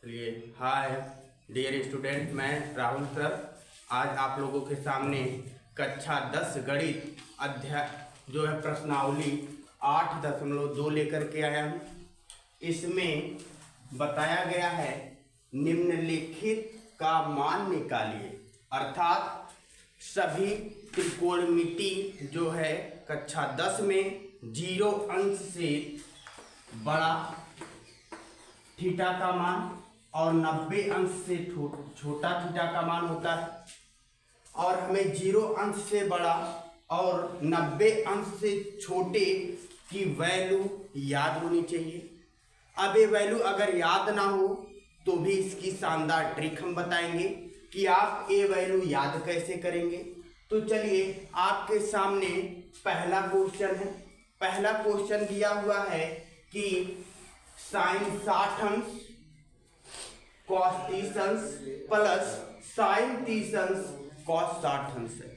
चलिए, hi dear student, मैं Rahul sir आज आप लोगों के सामने कक्षा 10 गणित अध्याय जो है प्रश्नावली 8.2 लेकर के आया हूँ। इसमें बताया गया है निम्नलिखित का मान निकालिए, अर्थात सभी त्रिकोणमिति जो है कक्षा 10 में 0 अंश से बड़ा थीटा का मान और 90 अंश से छोटा थीटा का मान होता है, और हमें 0 अंश से बड़ा और 90 अंश से छोटे की वैल्यू याद होनी चाहिए। अब ये वैल्यू अगर याद ना हो तो भी इसकी शानदार ट्रिक हम बताएंगे कि आप ये वैल्यू याद कैसे करेंगे। तो चलिए, आपके सामने पहला क्वेश्चन है। पहला क्वेश्चन दिया हुआ है कि साइन 60 अंश कॉस 30 अंश प्लस साइन 30 अंश कॉस 60 अंश है।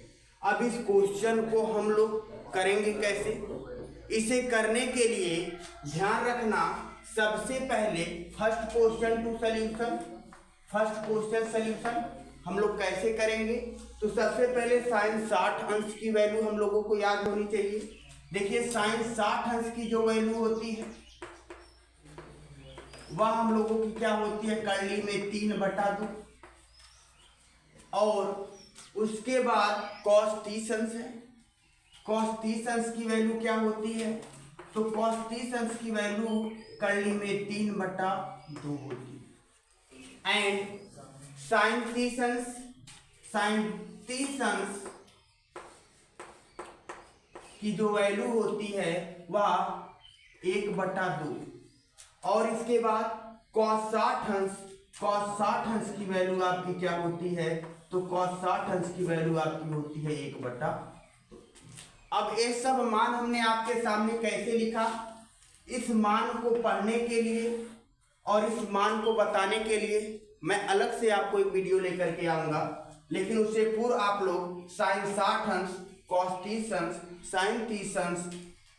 अब इस क्वेश्चन को हम लोग करेंगे कैसे? इसे करने के लिए ध्यान रखना, सबसे पहले फर्स्ट क्वेश्चन सॉल्यूशन हम लोग कैसे करेंगे। तो सबसे पहले साइन 60 अंश की वैल्यू हम लोगों को याद होनी चाहिए। देखिए, साइन 60 अंश की जो वैल्यू होती है वह हम लोगों की क्या होती है, कर्ली में 3/2, और उसके बाद कॉस 30 अंश है। कॉस 30 अंश की वैल्यू क्या होती है, तो कॉस 30 अंश की वैल्यू कर्ली में 3/2 होती है। एंड साइन 30 अंश की जो वैल्यू होती है वह 1/2, और इसके बाद cos 60 अंश की वैल्यू आपकी क्या होती है, तो cos 60 अंश की वैल्यू आपकी होती है 1/2। अब ये सब मान हमने आपके सामने कैसे लिखा, इस मान को पढ़ने के लिए और इस मान को बताने के लिए मैं अलग से आपको एक वीडियो लेकर के आऊंगा, लेकिन उससे पूर्व आप लोग साइन 60 अंश cos 30 अंश साइन 30 अंश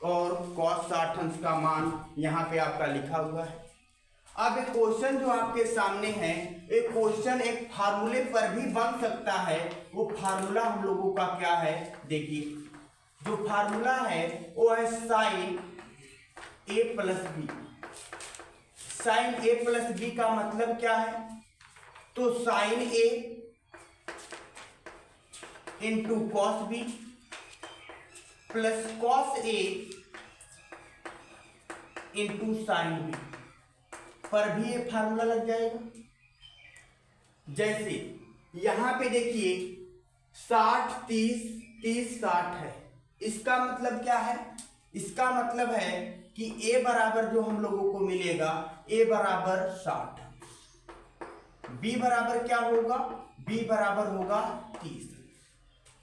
और cos 60 अंश का मान यहाँ पे आपका लिखा हुआ है। अब एक क्वेश्चन जो आपके सामने है, एक क्वेश्चन एक फार्मूले पर भी बन सकता है। वो फार्मूला हम लोगों का क्या है, देखिए, जो फार्मूला है वो है sine a plus b. Sine a plus b का मतलब क्या है, तो sine a into cos b plus cos a into sine b पर भी ये फार्मूला लग जाएगा। जैसे यहां पे देखिए 60 30 30 60 है, इसका मतलब क्या है, इसका मतलब है कि a बराबर जो हम लोगों को मिलेगा, a बराबर 60, b बराबर क्या होगा, b बराबर होगा 30।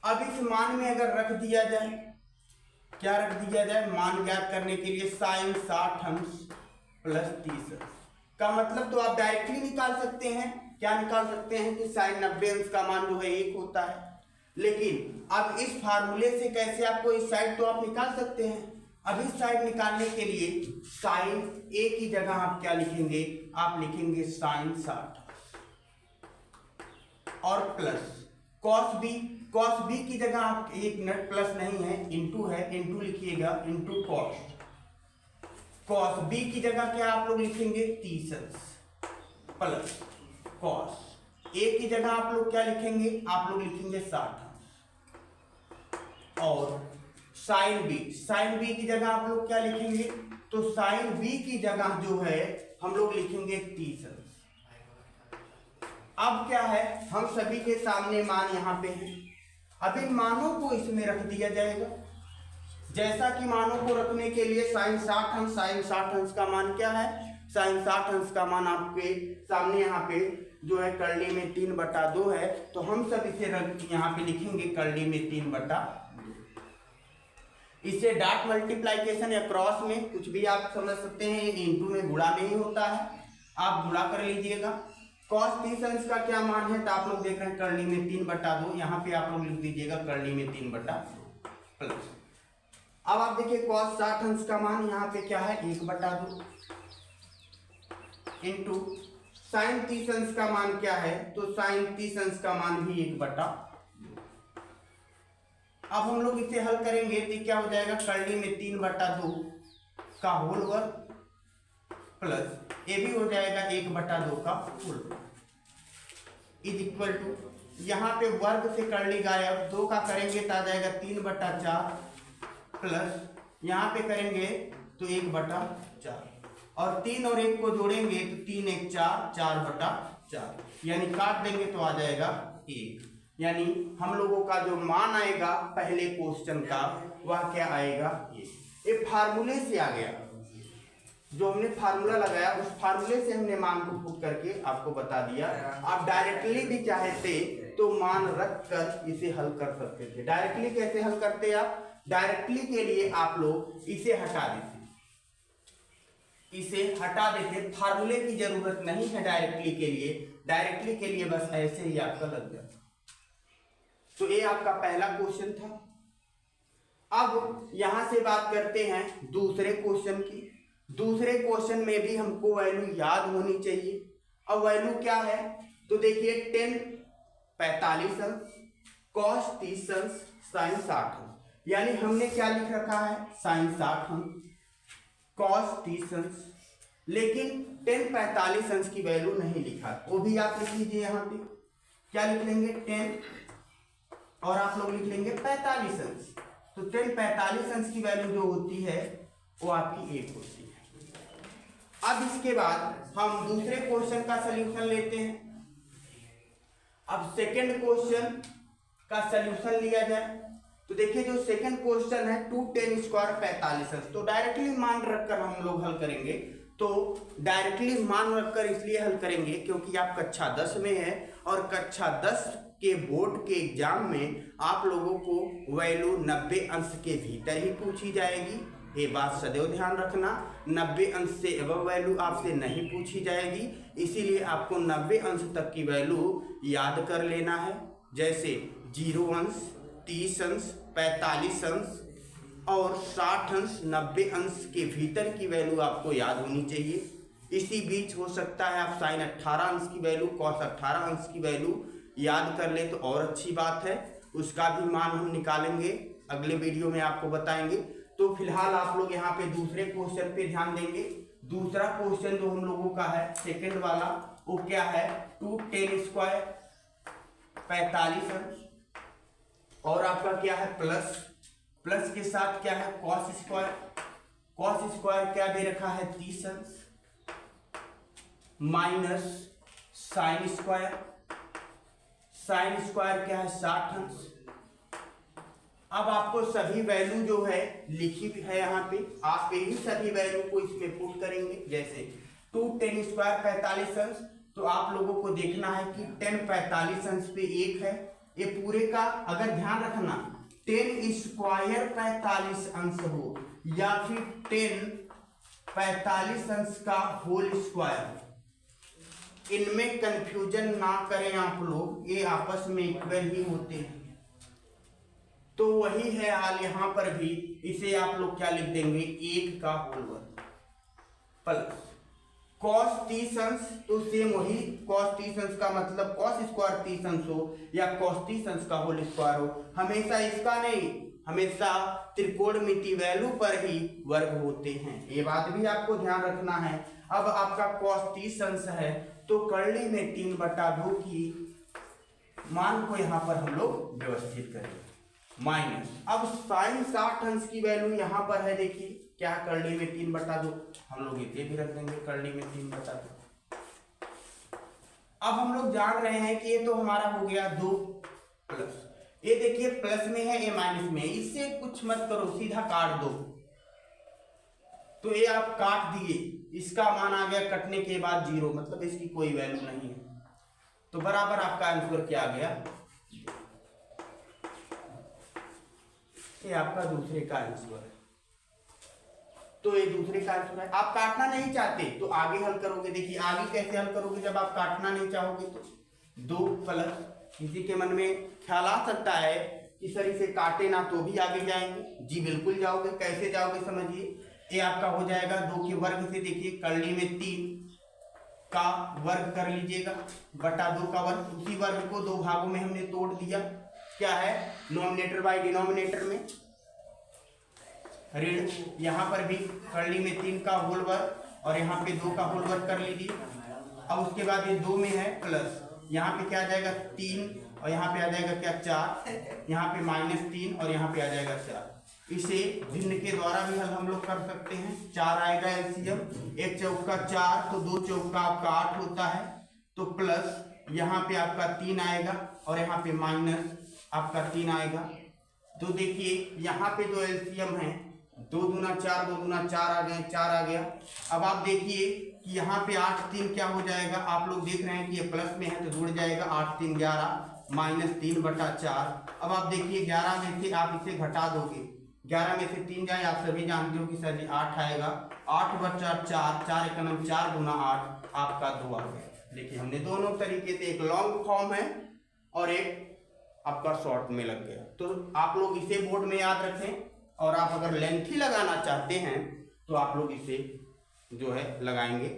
अब इस मान में अगर रख दिया जाए, क्या रख दिया जाए, मान ज्ञात करने के लिए साइन 60 अंश प्लस 30 अंश का मतलब तो आप डायरेक्टली निकाल सकते हैं। क्या निकाल सकते हैं कि साइन 90 अंश का मान जो है 1 होता है। लेकिन अब इस फार्मूले से कैसे आपको इस साइड तो आप निकाल सकते हैं। अब इस साइड निकालने के लिए साइन a की जगह आप क्या लिखेंगे, आप लिखेंगे साइन 60 और प्लस कॉस बी की जगह आप, एक मिनट, प्लस नहीं है, इंटू है, इंटू लिखिएगा, इंटू कॉस बी की जगह क्या आप लोग लिखेंगे 30 अंश प्लस कॉस ए की जगह आप लोग क्या लिखेंगे, आप लोग लिखेंगे 60 अंश, और साइन बी की जगह आप लोग क्या लिखेंगे, तो साइन बी की जगह जो है हम लोग लिखेंगे 30 अंश। अब क्या है, हम सभी के सामने मान यहाँ पे है। अब इन मानों को इसमें रख दिया जाएगा। जैसा कि मानों को रखने के लिए साइन 60 अंश का मान क्या है, साइन 60 अंश का मान आपके सामने यहाँ पे जो है कर्ली में 3/2 है, तो हम सब इसे यहाँ पे लिखेंगे कर्ली में 3/2। इसे डॉट मल्टीप्लाइकेशन या क्रॉस में कुछ भी आप समझ सकते हैं, इंटू में गुणा नहीं होता है, आप गुणा कर लीजिएगा। कॉस 30 अंश का क्या मान है, तो आप लोग देख रहे हैं कर्ली में 3/2, यहाँ पे आप लोग लिख दीजिएगा कर्ली में 3/2 प्लस। अब आप देखिए कॉस 60 अंश का मान यहाँ पे क्या है 1/2 इंटू साइन 30 अंश का मान क्या है, तो साइन 30 अंश का मान भी 1/2। अब हम लोग इसे हल करेंगे तो क्या हो जाएगा, करली में 3/2 का होल वर्ग प्लस ये भी हो जाएगा 1/2 का होल वर्ग इज इक्वल टू, यहाँ पे वर्ग से करली गायब, 2 का करेंगे तो आ जाएगा 3/4 प्लस यहाँ पे करेंगे तो 1/4 और 3 और 1 को जोड़ेंगे तो 3 1 4, 4/4 यानी काट देंगे तो आ जाएगा 1। यानी हम लोगों का जो मान आएगा पहले क्वेश्चन का वह क्या आएगा, ये फार्मूले से आ गया। जो हमने फार्मूला लगाया उस फार्मूले से हमने मान को पुट करके आपको बता दिया। आप डायरेक्टली भी चाहते तो मान रख कर इसे हल कर सकते थे। डायरेक्टली कैसे हल करते आप, डायरेक्टली के लिए आप लोग इसे हटा देते, फार्मूले की जरूरत नहीं है डायरेक्टली के लिए। डायरेक्टली के लिए बस ऐसे ही आपका लग जाता। तो ये आपका पहला क्वेश्चन था। अब यहां से बात करते हैं दूसरे क्वेश्चन की। दूसरे क्वेश्चन में भी हमको वैल्यू याद होनी चाहिए। अब वैल्यू क्या है, तो देखिए 10 45 अंश, कॉस 30 अंश, साइन 60 अंश। यानी हमने क्या लिख रखा है, साइन 60 अंश, कॉस 30 अंश, लेकिन 10 45 अंश की वैल्यू नहीं लिखा। वो भी आप लिख लीजिए। यहाँ पे क्या लिख लेंगे, 10 और आप लोग लिख लेंगे 45 अंश। तो 10 45 अंश की वैल्यू जो होती है वो आपकी 1 होती है। अब इसके बाद हम दूसरे क्वेश्चन का सलूशन लेते हैं। अब सेकंड क्वेश्चन का सलूशन लिया जाए तो देखिए जो सेकंड क्वेश्चन है 210 स्क्वायर 45 अंश, तो डायरेक्टली मान रखकर हम लोग हल करेंगे। तो डायरेक्टली मान रखकर इसलिए हल करेंगे क्योंकि आप कक्षा 10 में है और कक्षा 10 के बोर्ड के एग्जाम में आप लोगों को वैल्यू 90 अंश के भीतर ही पूछी जाएगी। ये बात सदैव ध्यान रखना, 90 अंश से एबव वैल्यू आपसे नहीं पूछी जाएगी। इसीलिए आपको 90 अंश तक की वैल्यू याद कर लेना है। जैसे 0 अंश, 30 अंश, 45 अंश और 60 अंश, 90 अंश के भीतर की वैल्यू आपको याद होनी चाहिए। इसी बीच हो सकता है आप साइन 18 अंश की वैल्यू, कॉस 18 अंश की वैल्यू याद कर ले तो और अच्छी बात है। उसका भी मान हम निकालेंगे, अगले वीडियो में आपको बताएंगे। तो फिलहाल आप लोग यहाँ पे दूसरे क्वेश्चन पे ध्यान देंगे। दूसरा क्वेश्चन जो हम लोगों का है सेकंड वाला, वो क्या है, 210 स्क्वायर 45 अंश और आपका क्या है प्लस के साथ क्या है कॉस स्क्वायर क्या दे रखा है 30 अंश माइनस साइन स्क्वायर क्या है 60 अंश। अब आपको सभी वैल्यू जो है लिखी है यहाँ पे, आप यही सभी वैल्यू को इसमें पुट करेंगे। जैसे 210 स्क्वायर 45 अंश, तो आप लोगों को देखना है कि 10 45 अंश पे 1 है। ये पूरे का अगर ध्यान रखना 10 स्क्वायर 45 अंश हो या फिर 10 45 अंश का होल स्क्वायर, इनमें कंफ्यूजन ना करें आप लोग, ये आपस में इक्वल ही होते हैं। तो वही है हाल यहाँ पर भी, इसे आप लोग क्या लिख देंगे 1 का होल वर्ग प्लस कॉस 30 अंश, तो सेम वही कॉस 30 अंश का मतलब कॉस स्क्वायर 30 अंश हो या कॉस 30 अंश का होल स्क्वायर हो, हमेशा इसका नहीं, हमेशा त्रिकोणमिति वैल्यू पर ही वर्ग होते हैं। ये बात भी आपको ध्यान रखना है। अब आपका कॉस 30 अंश है तो करली में 3/2 की मान को यहाँ पर हम लोग व्यवस्थित करेंगे माइनस। अब साइन 60 अंश की वैल्यू यहाँ पर है, देखिए क्या करली में 3/2, हम लोग इसे भी रख देंगे करली में 3/2। अब हम लोग जान रहे हैं कि ये तो हमारा हो गया 2 प्लस, ये देखिए प्लस में है ये माइनस में, इससे कुछ मत करो सीधा काट दो। तो ये आप काट दिए, इसका मान आ गया कटने के बाद 0, मतलब इसकी कोई वैल्यू नहीं है। तो बराबर आपका आंसर क्या आ गया, ये आपका दूसरे का आंसर है। तो ये दूसरे का आंसर है। आप काटना नहीं चाहते तो आगे हल करोगे। देखिए आगे कैसे हल करोगे, जब आप काटना नहीं चाहोगे तो 2 प्लस, किसी के मन में ख्याल आ सकता है कि सर इसे काटे ना तो भी आगे जाएंगे। जी बिल्कुल जाओगे। कैसे जाओगे समझिए, ये आपका हो जाएगा 2 के वर्ग से, देखिए करली में 3 का वर्ग कर लीजिएगा बटा 2 का वर्ग। उसी वर्ग को 2 भागों में हमने तोड़ दिया, क्या है, नॉमिनेटर बाय डिनोमिनेटर में ऋण। यहाँ पर भी कर्ली में 3 का होल वर्ग और यहाँ पे 2 का होल वर्ग कर लीजिए। अब उसके बाद ये 2 में है प्लस, यहाँ पे क्या आ जाएगा 3 और यहाँ पे आ जाएगा क्या 4, यहाँ पे -3 और यहाँ पे आ जाएगा 4। इसे भिन्न के द्वारा भी हल हम लोग कर सकते हैं। 4 आएगा एलसीएम, 1 चौका 4 तो 2 चौका आपका 8 होता है, तो प्लस यहाँ पे आपका 3 आएगा और यहाँ पे माइनस आपका 3 आएगा। तो देखिए यहाँ पे जो एलसीएम है 2 दूना 4, 2 दूना 4 आ गए, 4 आ गया। अब आप देखिए कि यहाँ पे 8 3 क्या हो जाएगा, आप लोग देख रहे हैं कि ये प्लस में है तो जुड़ जाएगा 8 3 11 -3 बटा 4। अब आप देखिए 11 में से आप इसे घटा दोगे, 11 में से 3 जाए, आप सभी जानते हो कि सर जी 8 आएगा, 8 बचा 4, 4 एक 4 गुना 8 आपका 2 आ गया। देखिए हमने दोनों तरीके से, एक लॉन्ग फॉर्म है और एक आपका शॉर्ट में लग गया। तो आप लोग इसे बोर्ड में याद रखें, और आप अगर लेंथी लगाना चाहते हैं तो आप लोग इसे जो है लगाएंगे।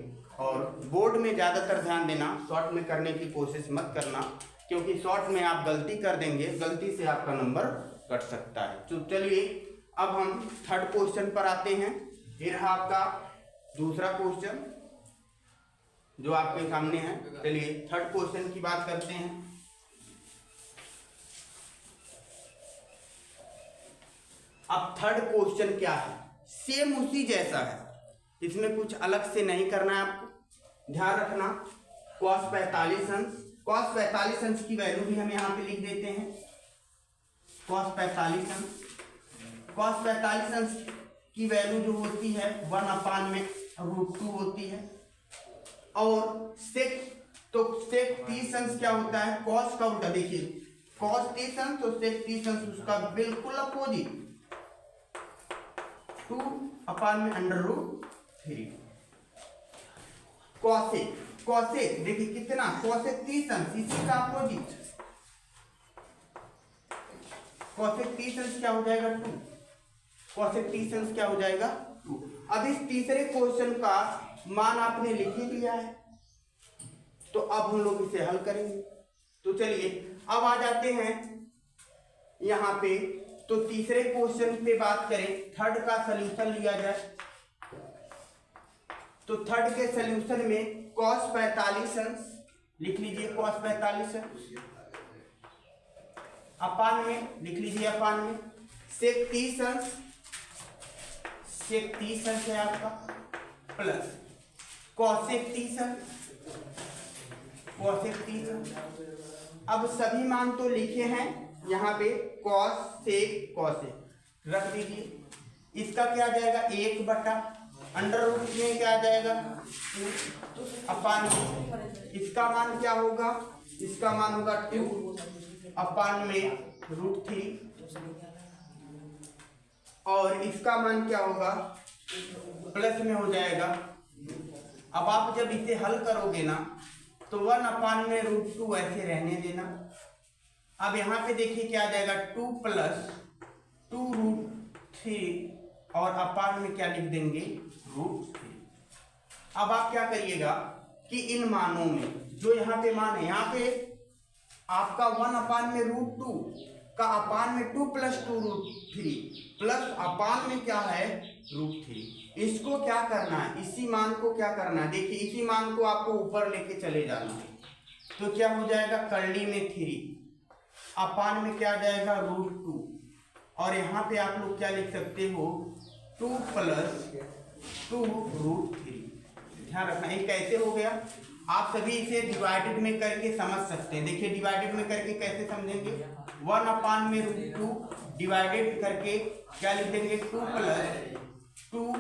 और बोर्ड में ज़्यादातर ध्यान देना, शॉर्ट में करने की कोशिश मत करना, क्योंकि शॉर्ट में आप गलती कर देंगे, गलती से आपका नंबर कट सकता है। तो चलिए अब हम थर्ड क्वेश्चन पर आते हैं। फिर आपका दूसरा क्वेश्चन जो आपके सामने है। चलिए थर्ड क्वेश्चन की बात करते हैं। अब थर्ड क्वेश्चन क्या है, सेम उसी जैसा है, इसमें कुछ अलग से नहीं करना है आपको, ध्यान रखना। cos 45 अंश, cos 45 अंश की वैल्यू भी हम यहाँ पे लिख देते हैं। cos 45 अंश, cos 45 अंश की वैल्यू जो होती है 1/√2 होती है। और sec, तो sec 30 अंश क्या होता है, cos का उल्टा, देखिए cos 30 अंश तो sec 30 अंश उसका बिल्कुल अपोजिट, 2/√3। कॉसेक, कॉसेक देखिए कितना, कॉसेक 30 अंश, इसी का अपोजिट, कॉसेक 30 अंश क्या हो जाएगा 2, कॉसेक 30 अंश क्या हो जाएगा 2। अब इस तीसरे क्वेश्चन का मान आपने लिख ही लिया है, तो अब हम लोग इसे हल करेंगे। तो चलिए अब आ जाते हैं यहाँ पे, तो तीसरे क्वेश्चन पे बात करें, थर्ड का सलूशन लिया जाए। तो थर्ड के सलूशन में cos 45 अंश लिख लीजिए, cos 45 अंश अपान में लिख लीजिए, अपान में sec 30 अंश, sec 30 अंश है आपका, प्लस cosec 30 अंश, cosec 30 अंश। अब सभी मान तो लिखे हैं यहाँ पे, cos sec cosec रख दीजिए। इसका क्या आ जाएगा 1/√2 में क्या आ जाएगा अपान में, इसका मान क्या होगा, इसका मान होगा 2/√3 और इसका मान क्या होगा प्लस में हो जाएगा। अब आप जब इसे हल करोगे ना तो 1/√2 ऐसे रहने देना। अब यहाँ पे देखिए क्या आ जाएगा 2 + 2√3 और अपान में क्या लिख देंगे √3। अब आप क्या करिएगा कि इन मानों में जो यहाँ पे मान है, यहाँ पे आपका 1/√2 का अपान में 2 + 2√3 प्लस अपान में क्या है √3। इसको क्या करना है, इसी मान को क्या करना है, देखिए इसी मान को आपको ऊपर लेके चले जाना है। तो क्या हो जाएगा कर्ली में 3 अपान में क्या आ जाएगा √2 और यहाँ पे आप लोग क्या लिख सकते हो 2 + 2√3। ध्यान रखना ये कैसे हो गया, आप सभी इसे डिवाइडेड में करके समझ सकते हैं। देखिए डिवाइडेड में करके कैसे समझेंगे, 1/√2 डिवाइडेड करके क्या लिख देंगे 2 + 2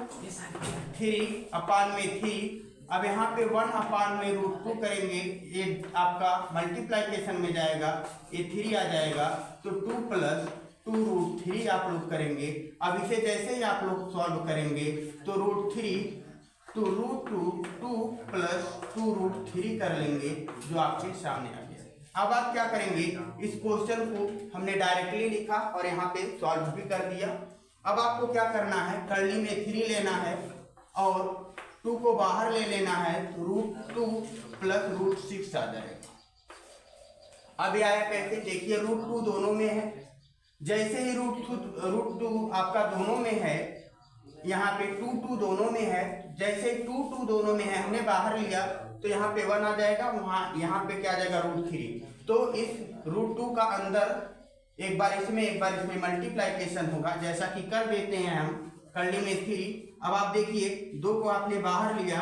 अपान में 3। अब यहाँ पे 1/√2 करेंगे, ये आपका मल्टीप्लाइकेशन में जाएगा, ये 3 आ जाएगा, तो 2 + 2√3 आप लोग करेंगे। अब इसे जैसे ही आप लोग सॉल्व करेंगे तो √3 तो √2 2 + 2√3 कर लेंगे, जो आपके सामने आ गया। अब आप क्या करेंगे, इस क्वेश्चन को हमने डायरेक्टली लिखा और यहाँ पे सॉल्व भी कर दिया। अब आपको क्या करना है, कर्ली में 3 लेना है और 2 को बाहर ले लेना है तो √2 प्लस √6 आ जाएगा। अब ये आया कैसे, देखिए √2 दोनों में है, जैसे ही √2 आपका दोनों में है, यहाँ पे 2 दोनों में है, जैसे 2 दोनों में है हमने बाहर लिया तो यहाँ पे 1 आ जाएगा, वहाँ यहाँ पे क्या आ जाएगा √3। तो इस √2 का अंदर एक बार इसमें मल्टीप्लाइकेशन होगा, जैसा कि कर देते हैं हम, कर्ली में 3। अब आप देखिए 2 को आपने बाहर लिया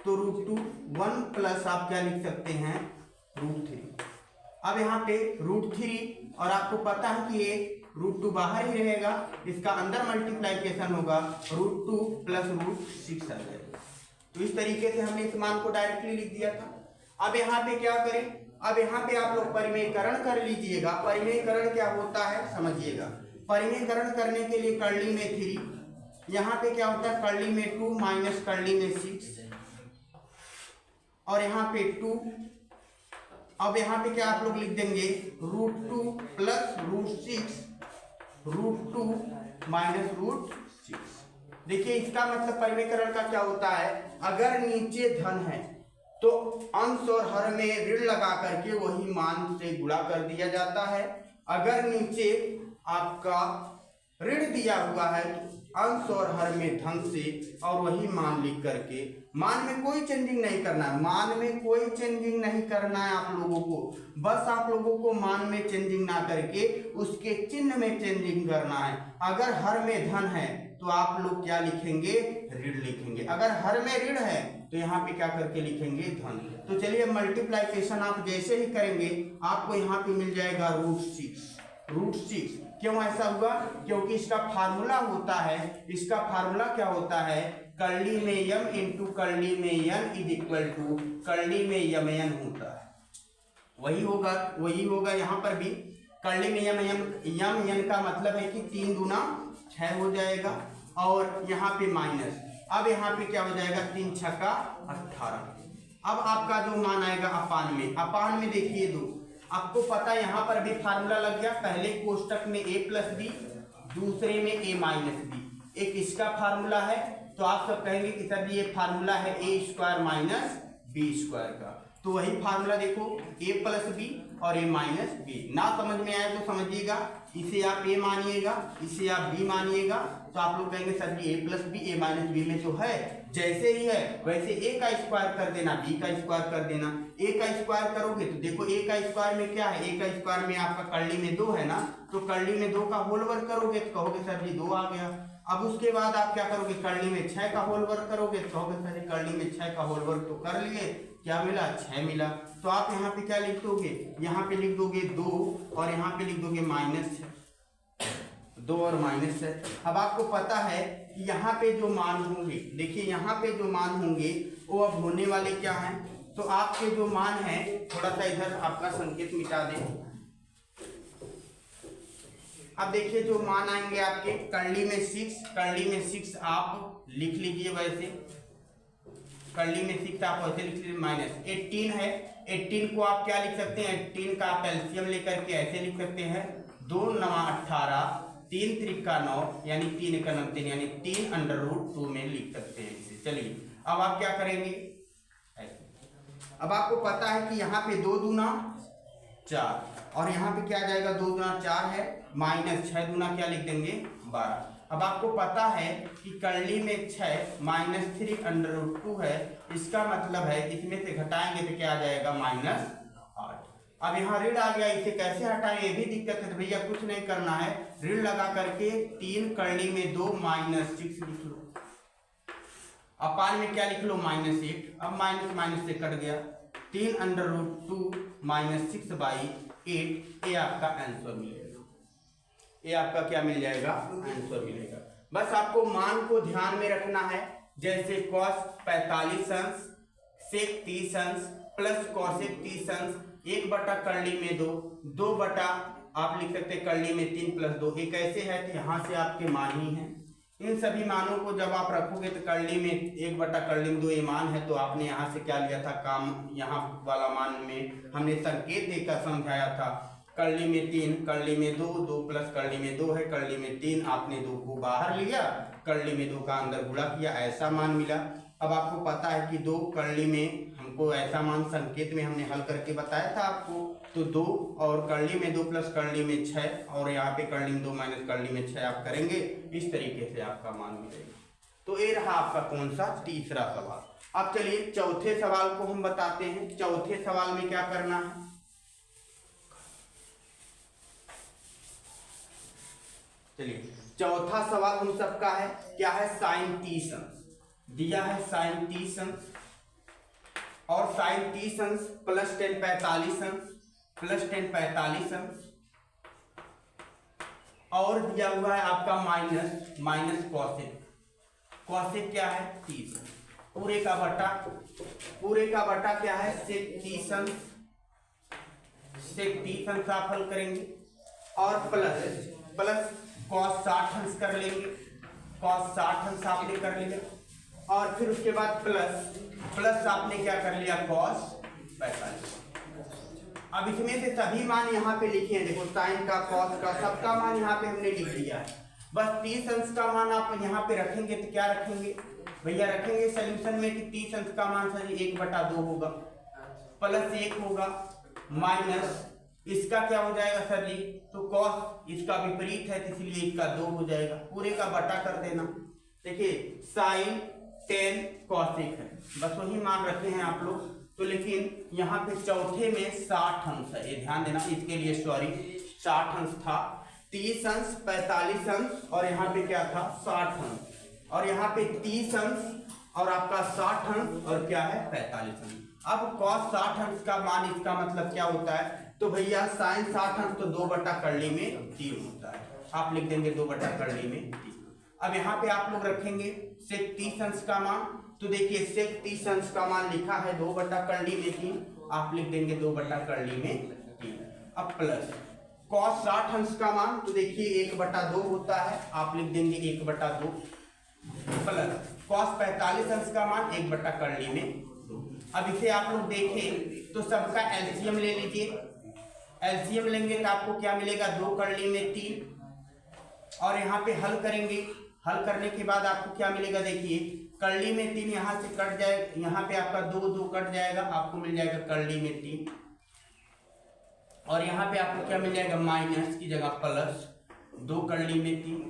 तो √2 1 प्लस आप क्या लिख सकते हैं √3। अब यहाँ पे √3 और आपको पता है कि ये √2 बाहर ही रहेगा, इसका अंदर मल्टीप्लाइकेशन होगा, √2 प्लस √6 आ जाएगा। तो इस तरीके से हमने इस मान को डायरेक्टली लिख दिया था। अब यहाँ पे क्या करें, अब यहाँ पे आप लोग परिमेयकरण कर लीजिएगा। परिमेयकरण क्या होता है समझिएगा। परिमेयकरण करने के लिए कर्ली में 3, यहाँ पे क्या होता है कर्ली में 2 माइनस कर्ली में 6 और यहाँ पे 2। अब यहाँ पे क्या आप लोग लिख देंगे √2 प्लस √6, √2 माइनस √6। देखिए इसका मतलब परिमेयकरण का क्या होता है, अगर नीचे धन है तो अंश और हर में ऋण लगा करके वही मान से गुणा कर दिया जाता है। अगर नीचे आपका ऋण दिया हुआ है अंश और हर में धन से और वही मान लिख करके, मान में कोई चेंजिंग नहीं करना है, मान में कोई चेंजिंग नहीं करना है आप लोगों को, बस आप लोगों को मान में चेंजिंग ना करके उसके चिन्ह में चेंजिंग करना है। अगर हर में धन है तो आप लोग क्या लिखेंगे ऋण लिखेंगे, अगर हर में ऋण है तो यहाँ पे क्या करके लिखेंगे धन। तो चलिए मल्टीप्लाइकेशन आप जैसे ही करेंगे आपको यहाँ पे मिल जाएगा √6। क्यों ऐसा हुआ, क्योंकि इसका फार्मूला होता है, इसका फार्मूला क्या होता है, कर्ली में m इंटू कर्ली में n is equal to curly में mn होता है। वही होगा यहाँ पर भी। कर्ली में mn का मतलब है कि 3 दूना 6 हो जाएगा और यहाँ पे माइनस, अब यहाँ पे क्या हो जाएगा 3 छक्का 18। अब आपका जो मान आएगा अपान में देखिए 2, आपको पता यहाँ पर भी फार्मूला लग गया, पहले कोष्टक में a प्लस बी, दूसरे में a माइनस बी, एक इसका फार्मूला है। तो आप सब कहेंगे कि सर ये फार्मूला है a² माइनस b² का, तो वही फार्मूला देखो a प्लस बी और a माइनस बी। ना समझ में आए तो समझिएगा, इसे आप a मानिएगा, इसे आप b मानिएगा, तो आप लोग कहेंगे sir ji a plus b a minus b में तो है, जैसे ही है वैसे a का स्क्वायर कर देना, b का स्क्वायर कर देना। a का स्क्वायर करोगे तो देखो a का स्क्वायर में क्या है, a का स्क्वायर में आपका कर्ली में 2 है ना, तो कर्ली में 2 का होल वर्ग करोगे तो कहोगे सर जी 2 आ गया। अब उसके बाद आप क्या करोगे, कर्ली में 6 का होल वर्ग करोगे तो कहोगे सर जी कर्ली में 6 का होल वर्ग तो कर लिए, क्या मिला 6 मिला। तो आप यहाँ पे क्या लिख दोगे, यहाँ पे लिख दोगे 2 और यहाँ पे लिख दोगे -2 और -6। अब आपको पता है कि यहाँ पे जो मान होंगे, देखिए यहाँ पे जो मान होंगे वो अब होने वाले क्या हैं, तो आपके जो मान है, थोड़ा सा इधर आपका संकेत मिटा दें। अब देखिए जो मान आएंगे आपके कर्ली में 6 आप लिख लीजिए, वैसे कर्ली में 6 आप वैसे लिख लीजिए। -18 है, 18 को आप क्या लिख सकते हैं, 18 का आप एलसीएम लेकर के ऐसे लिख सकते हैं 2 9 18, 3 त्रिका 9 यानी 3 का 9 यानी 3√2 में लिख सकते हैं इसे। चलिए अब आप क्या करेंगे, अब आपको पता है कि यहाँ पे 2 दूना 4 और यहाँ पे क्या जाएगा 2 दूना 4 है, -6 दूना क्या लिख देंगे 12। अब आपको पता है कि कर्ली में 6 -3√2 है, इसका मतलब है इसमें से घटाएंगे तो क्या आ जाएगा -8। अब यहाँ ऋण आ गया, इसे कैसे हटाएं ये भी दिक्कत है, तो भैया कुछ नहीं करना है, ऋण लगा करके 3 कर्ली में 2 -6 लिख लो, अपान में क्या लिख लो -8। अब माइनस से कट गया, 3√2 -6/8, ये आपका आंसर मिलेगा, ये आपका क्या मिल जाएगा आंसर मिलेगा। बस आपको मान को ध्यान में रखना है, जैसे cos 45 अंश sec 30 अंश प्लस cosec 30 अंश 1 कर्ली में 2 बटा आप लिख सकते हैं कर्ली में 3 + 2। ये कैसे है तो यहाँ से आपके मान ही है, इन सभी मानों को जब आप रखोगे तो कर्ली में 1 कर्ली में 2 ये मान है, तो आपने यहाँ से क्या लिया था काम, यहाँ वाला मान में हमने संकेत देकर समझाया था, कर्ली में 3 कर्ली में 2 प्लस कर्ली में 2 है, कर्ली में 3 आपने 2 को बाहर लिया, कर्ली में 2 का अंदर गुणा किया, ऐसा मान मिला। अब आपको पता है कि 2 कर्ली में हमको ऐसा मान संकेत में हमने हल करके बताया था आपको, तो 2 और कर्ली में 2 प्लस कर्ली में 6 और यहाँ पे कर्ली में 2 माइनस कर्ली में 6 आप करेंगे, इस तरीके से आपका मान मिलेगा। तो ये रहा आपका कौन सा तीसरा सवाल। अब चलिए चौथे सवाल को हम बताते हैं। चौथे सवाल में क्या करना है, चलिए चौथा सवाल हम सबका है क्या है, साइन 30 अंश दिया है, साइन 30 अंश और साइन 30 अंश प्लस 10 45 अंश, प्लस 10 45 अंश और दिया हुआ है आपका माइनस कॉसेक। कॉसेक क्या है 30, पूरे का बटा क्या है सेक 30 अंश, सेक 30 अंश आप हल करेंगे और प्लस कॉस 60 अंश कर लेंगे, कॉस 60 अंश आपने कर लिया और फिर उसके बाद प्लस आपने क्या कर लिया कॉस 45। अब इसमें से सभी मान यहाँ पे लिखे हैं, देखो साइन का कॉस का सबका मान यहाँ पे हमने लिख लिया है। बस 30 अंश का मान आप यहाँ पे रखेंगे तो क्या रखेंगे भैया, रखेंगे सोल्यूशन में कि 30 अंश का मान सर 1/2 होगा, प्लस 1 होगा, माइनस इसका क्या हो जाएगा सर जी, तो कॉस इसका विपरीत है तो इसलिए इसका 2 हो जाएगा, पूरे का बटा कर देना। देखिए साइन 10 कॉसेक है, बस वही मान रखे हैं आप लोग। तो लेकिन यहाँ पे चौथे में 60 अंश है, ये ध्यान देना, इसके लिए सॉरी 60 अंश था, 30 अंश 45 अंश और यहाँ पे क्या था 60 अंश और यहाँ पे 30 अंश और आपका 60 अंश और क्या है 45 अंश। अब cos 60 अंश का मान इसका मतलब क्या होता है, तो भैया साइन 60 अंश तो 2/3 होता है, आप लिख देंगे 2/3। अब यहाँ पे आप लोग रखेंगे सेक 30 अंश का मान, तो देखिए सेक 30 अंश का मान लिखा है 2/3, आप लिख देंगे 2/3। अब प्लस cos 60 अंश का मान, तो देखिए 1/2 होता है, आप लिख देंगे 1/2 प्लस cos 45 अंश का मान 1/2। अब इसे आप लोग देखें तो सबका एलसीएम ले लीजिए, एलसीएम लेंगे तो आपको क्या मिलेगा 2 कर्ली में 3 और यहाँ पे हल करेंगे, हल करने के बाद आपको क्या मिलेगा, देखिए कर्ली में 3 यहाँ से कट जाएगा, यहाँ पे आपका 2 कट जाएगा, आपको मिल जाएगा कर्ली में 3 और यहाँ पे आपको क्या मिल जाएगा माइनस की जगह प्लस 2 कर्ली में 3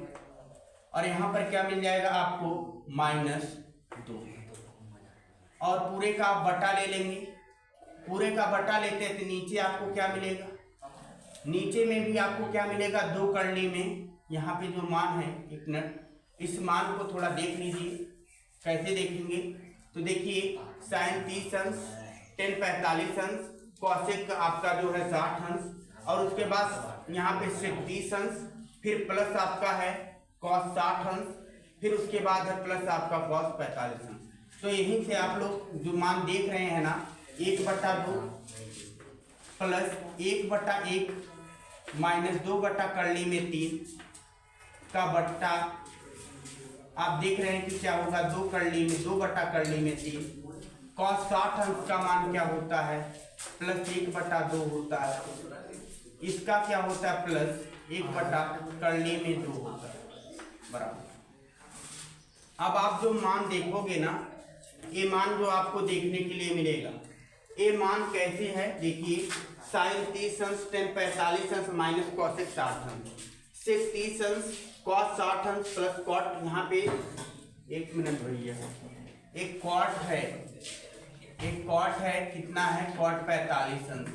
और यहाँ पर क्या मिल जाएगा आपको -2 और पूरे का आप बटा ले लेंगे, पूरे का बटा लेते हैं तो नीचे आपको क्या मिलेगा, नीचे में भी आपको क्या मिलेगा 2 कर्ली में, यहाँ पे जो मान है एक मिनट, इस मान को थोड़ा देख लीजिए कैसे देखेंगे, तो देखिए साइन 30 अंश 10 45 अंश, कॉसेक आपका जो है 60 अंश और उसके बाद यहाँ पे सेक 30 अंश, फिर प्लस आपका है कॉस 60 अंश, फिर उसके बाद है प्लस आपका कॉस 45 अंश। तो यहीं से आप लोग जो मान देख रहे हैं ना 1/2 प्लस 1/1 माइनस 2/कर्ली में 3 का बट्टा, आप देख रहे हैं कि क्या होगा 2 कर्ली में 2/कर्ली में 3, cos 60 अंश का मान क्या होता है प्लस 1/2 होता है, इसका क्या होता है प्लस 1/कर्ली में 2 होता है बराबर। अब आप जो मान देखोगे ना, ये मान जो आपको देखने के लिए मिलेगा, ये मान कैसे है, देखिए साइन 30 अंश 10 45 अंश माइनस कॉसेक 60 अंश, सेक 30 अंश कॉस 60 अंश प्लस कॉट, यहाँ पे एक मिनट भैया, एक कॉट है कितना है कॉट 45 अंश,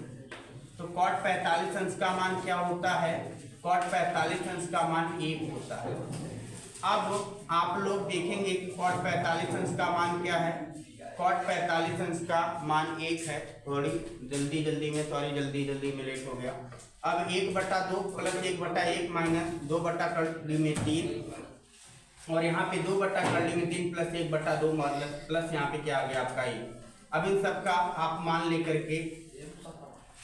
तो कॉट 45 अंश का मान क्या होता है, कॉट 45 अंश का मान 1 होता है। अब आप लोग देखेंगे कि कॉट 45 अंश का मान क्या है, कॉट 45 अंश का मान 1 है, थोड़ी जल्दी में सॉरी जल्दी में लेट हो गया। अब 1/2 प्लस 1/1 माइनस 2/कर्ली में 3 और यहाँ पे 2/कर्ली में 3 प्लस 1/2 माइनस प्लस यहाँ पे क्या आ गया आपका 1। अब इन सब का आप मान लेकर के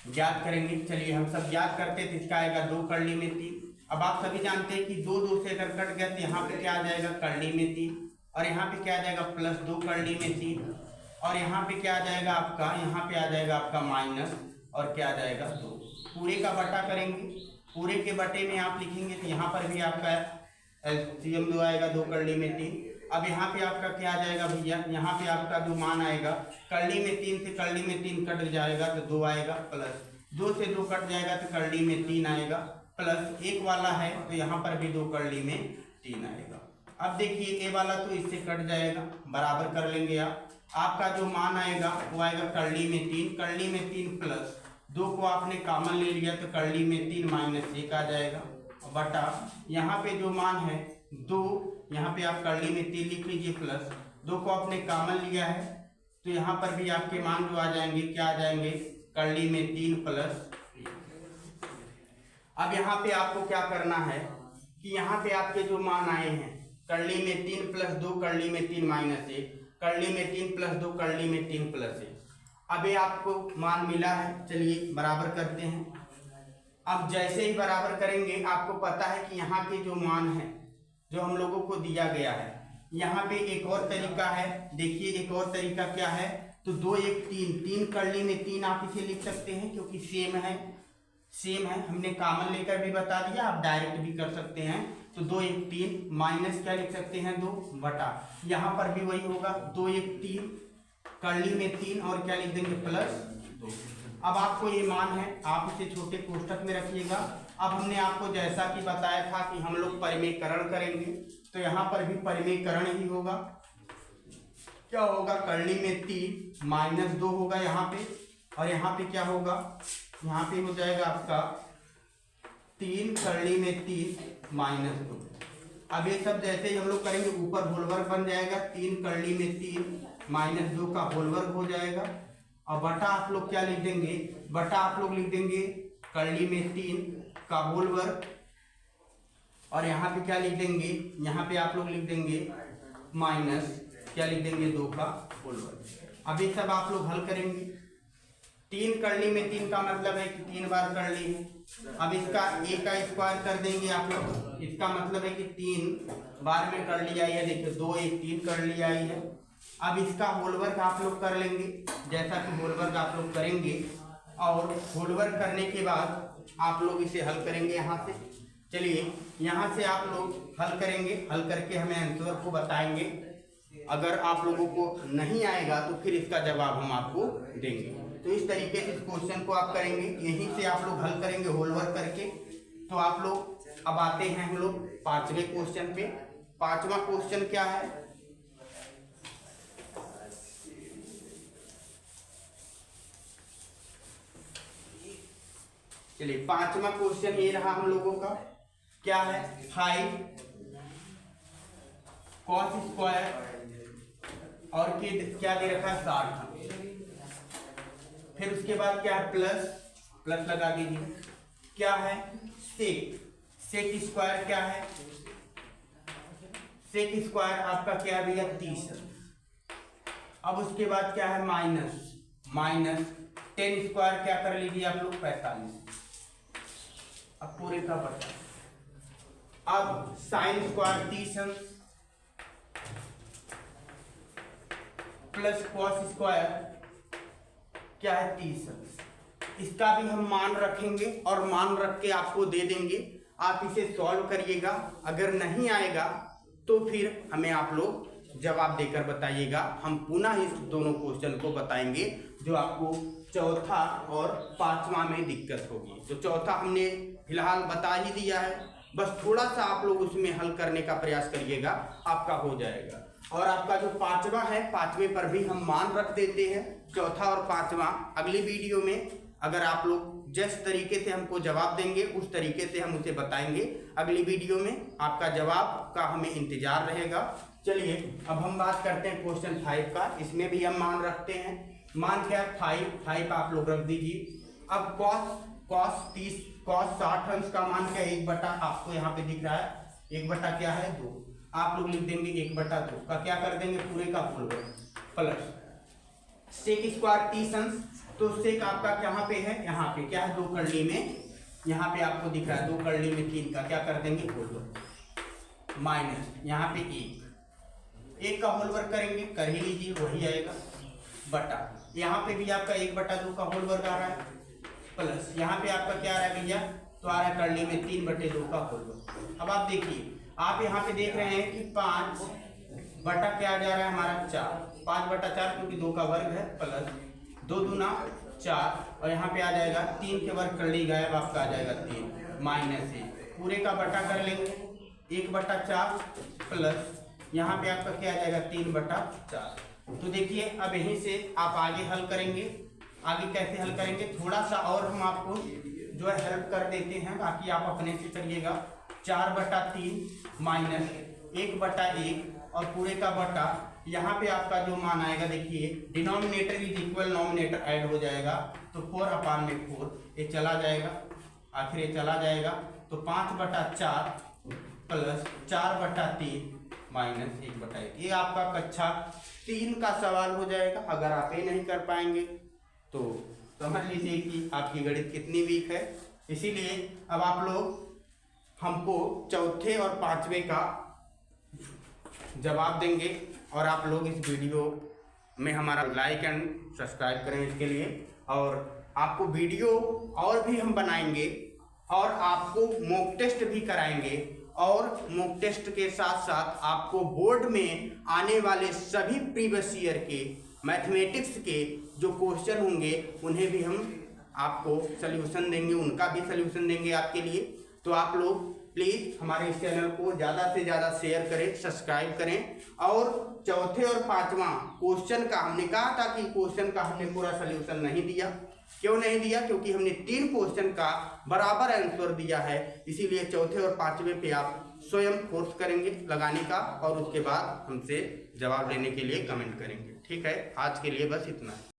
ज्ञात करेंगे, चलिए हम सब ज्ञात करते तो इसका आएगा 2 कर्ली में 3। अब आप सभी जानते हैं कि 2 से अगर कट गया तो यहाँ पे क्या आ जाएगा कर्ली में 3 और यहाँ पे क्या आ जाएगा प्लस 2 कर्ली में 3 और यहाँ पे क्या आ जाएगा आपका, यहाँ पे आ जाएगा आपका माइनस और क्या आ जाएगा 2। पूरे का बटा करेंगे, पूरे के बटे में आप लिखेंगे तो यहाँ पर भी आपका एलसीएम 2 आएगा 2 कर्ली में 3। अब यहाँ पे आपका क्या आ जाएगा भैया, यहाँ पे आपका जो मान आएगा कर्ली में 3 से कर्ली में 3 कट जाएगा तो 2 आएगा, प्लस 2 से 2 कट जाएगा तो कर्ली में 3 आएगा, प्लस 1 वाला है तो यहाँ पर भी 2 कर्ली में 3 आएगा। अब देखिए ए वाला तो इससे कट जाएगा, बराबर कर लेंगे आप। आपका जो मान आएगा वो आएगा कर्ली में 3 प्लस 2 को आपने कॉमन ले लिया तो कर्ली में 3 माइनस 1 आ जाएगा, बटा यहाँ पे जो मान है 2, यहाँ पे आप कर्ली में 3 लिख लीजिए, प्लस 2 को आपने कॉमन लिया है तो यहाँ पर भी आपके मान जो आ जाएंगे क्या आ जाएंगे, कर्ली में 3 प्लस 1। अब यहाँ पे आपको क्या करना है कि यहाँ पे आपके जो मान आए हैं कर्ली में 3 प्लस 2 कर्ली में 3 माइनस 1, कर्ली में 3 प्लस 2 कर्ली में 3 प्लस 1, अब ये आपको मान मिला है। चलिए बराबर करते हैं। अब जैसे ही बराबर करेंगे आपको पता है कि यहाँ के जो मान है जो हम लोगों को दिया गया है, यहाँ पे एक और तरीका है। देखिए एक और तरीका क्या है, तो 2 1 3 कर्ली में 3 आप इसे लिख सकते हैं क्योंकि सेम है, हमने कॉमन लेकर भी बता दिया, आप डायरेक्ट भी कर सकते हैं। तो 2 1 3 माइनस क्या लिख सकते हैं 2 बटा, यहाँ पर भी वही होगा 2 1 3 कर्ली में 3 और क्या लिख देंगे प्लस 2। अब आपको ये मान है, आप इसे छोटे कोष्ठक में रखिएगा। अब हमने आपको जैसा कि बताया था कि हम लोग परिमेयकरण करेंगे तो यहाँ पर भी परिमेयकरण ही होगा। क्या होगा, कर्ली में 3 माइनस 2 होगा यहाँ पे, और यहाँ पे क्या होगा, यहाँ पे हो जाएगा आपका 3 कर्ली में 3 माइनस 2। अब ये सब जैसे ही हम लोग करेंगे ऊपर होल वर्ग बन जाएगा, 3 कर्ली में 3 माइनस 2 का होल वर्ग हो जाएगा, और बटा आप लोग क्या लिख देंगे, बटा आप लोग लिख देंगे कर्ली में 3 का होल वर्ग, और यहाँ पे क्या लिख देंगे, यहाँ पे आप लोग लिख देंगे माइनस क्या लिख देंगे 2 का होल वर्ग। अब ये सब आप लोग हल करेंगे। 3 कर्ली में 3 का मतलब है कि 3 बार कर्ली है। अब इसका a का स्क्वायर कर देंगे आप लोग, इसका मतलब है कि 3 बार में कर्ली आई है। देखिए 2 1 3 कर्ली आई है। अब इसका होल वर्ग आप लोग कर लेंगे, जैसा कि होल वर्ग आप लोग करेंगे, और होल वर्ग करने के बाद आप लोग इसे हल करेंगे यहाँ से। चलिए यहाँ से आप लोग हल करेंगे, हल करके हमें आंसर को बताएंगे। अगर आप लोगों को नहीं आएगा तो फिर इसका जवाब हम आपको देंगे। तो इस तरीके से इस क्वेश्चन को आप करेंगे, यहीं से आप लोग हल करेंगे होल वर्क करके। तो आप लोग अब आते हैं हम लोग 5वें क्वेश्चन पे। 5वां क्वेश्चन क्या है, चलिए 5वां क्वेश्चन ये रहा हम लोगों का। क्या है, 5 cos स्क्वायर और क्या दे रखा है 60। फिर उसके बाद क्या है, प्लस लगा दीजिए। क्या है, सेक स्क्वायर क्या है, सेक स्क्वायर आपका क्या है भैया 30। अब उसके बाद क्या है माइनस 10 स्क्वायर क्या कर लीजिए आप लोग 45। अब पूरे का बटा। अब sine square 30 plus cos square क्या है 30। इसका भी हम मान रखेंगे और मान रख के आपको दे देंगे। आप इसे सॉल्व करिएगा, अगर नहीं आएगा तो फिर हमें आप लोग जवाब देकर बताइएगा। हम पुनः इस दोनों क्वेश्चन को बताएंगे जो आपको चौथा और 5वां में दिक्कत होगी। तो चौथा हमने फिलहाल बता ही दिया है, बस थोड़ा सा आप लोग उसमें हल करने का प्रयास करिएगा, आपका हो जाएगा। और आपका जो 5वां है, 5वें पर भी हम मान रख देते हैं। चौथा और 5वां अगली वीडियो में अगर आप लोग जिस तरीके से हमको जवाब देंगे उस तरीके से हम उसे बताएंगे। अगली वीडियो में आपका जवाब का हमें इंतजार रहेगा। चलिए अब हम बात करते हैं क्वेश्चन 5 का। इसमें भी हम मान रखते हैं। मान क्या है 5 आप लोग रख दीजिए। अब cos 60 अंश का मान क्या है 1 बटा, आपको यहाँ पे दिख रहा है 1 बटा क्या है 2। आप लोग लिख देंगे 1 बटा 2 का क्या कर देंगे पूरे का होल वर्ग, प्लस सेक स्क्वायर 30 अंश। तो सेक आपका कहाँ पे है, यहाँ पे क्या है 2 कर्ली में, यहाँ पे आपको दिख रहा है 2 कर्ली में 3 का क्या कर देंगे होल वर्ग, माइनस यहाँ पे 1 का होल वर्ग करेंगे, कर ही लीजिए वही आएगा, बटा यहाँ पे भी आपका 1 बटा 2 का होल वर्ग आ रहा है, प्लस यहाँ पे आपका क्या आ रहा है भैया, तो आ रहा है कर्ली में 3 बटे 2 का होल वर्ग। अब आप देखिए, आप यहाँ पे देख रहे हैं कि 5 बटा क्या आ जा रहा है हमारा 4, 5/4 क्योंकि 2 का वर्ग है, प्लस 2 दूना 4 और यहाँ पे आ जाएगा 3 के वर्ग कर ली गायब, आपका आ जाएगा 3 माइनस 1, पूरे का बटा कर लेंगे 1/4 प्लस यहाँ पे आपका क्या आ जाएगा 3/4। तो देखिए अब यहीं से आप आगे हल करेंगे। आगे कैसे हल करेंगे, थोड़ा सा और हम आपको जो है हेल्प कर देते हैं, बाकी आप अपने से करिएगा। 4/3 माइनस 1/1 और पूरे का बटा, यहाँ पे आपका जो मान आएगा देखिए denominator is equal nominator add हो जाएगा, तो 4/4 ये चला जाएगा, आखिर ये चला जाएगा, तो 5/4 प्लस 4/3 माइनस 1/1। ये आपका कक्षा 3 का सवाल हो जाएगा। अगर आप ये नहीं कर पाएंगे तो समझ लीजिए कि आपकी गणित कितनी वीक है। इसीलिए अब आप लोग हमको चौथे और पांचवे का जवाब देंगे और आप लोग इस वीडियो में हमारा लाइक एंड सब्सक्राइब करें इसके लिए। और आपको वीडियो और भी हम बनाएंगे और आपको मॉक टेस्ट भी कराएंगे, और मॉक टेस्ट के साथ साथ आपको बोर्ड में आने वाले सभी प्रीवियस ईयर के मैथमेटिक्स के जो क्वेश्चन होंगे उन्हें भी हम आपको सल्यूशन देंगे, उनका भी सल्यूशन देंगे आपके लिए। तो आप लोग प्लीज़ हमारे इस चैनल को ज़्यादा से ज़्यादा शेयर करें, सब्सक्राइब करें। और चौथे और पांचवा क्वेश्चन का हमने कहा था कि क्वेश्चन का हमने पूरा सल्यूशन नहीं दिया। क्यों नहीं दिया? क्योंकि हमने 3 क्वेश्चन का बराबर आंसर दिया है, इसीलिए चौथे और पांचवे पे आप स्वयं कोर्स करेंगे लगाने का और उसके बाद हमसे जवाब लेने के लिए कमेंट करेंगे। ठीक है, आज के लिए बस इतना है।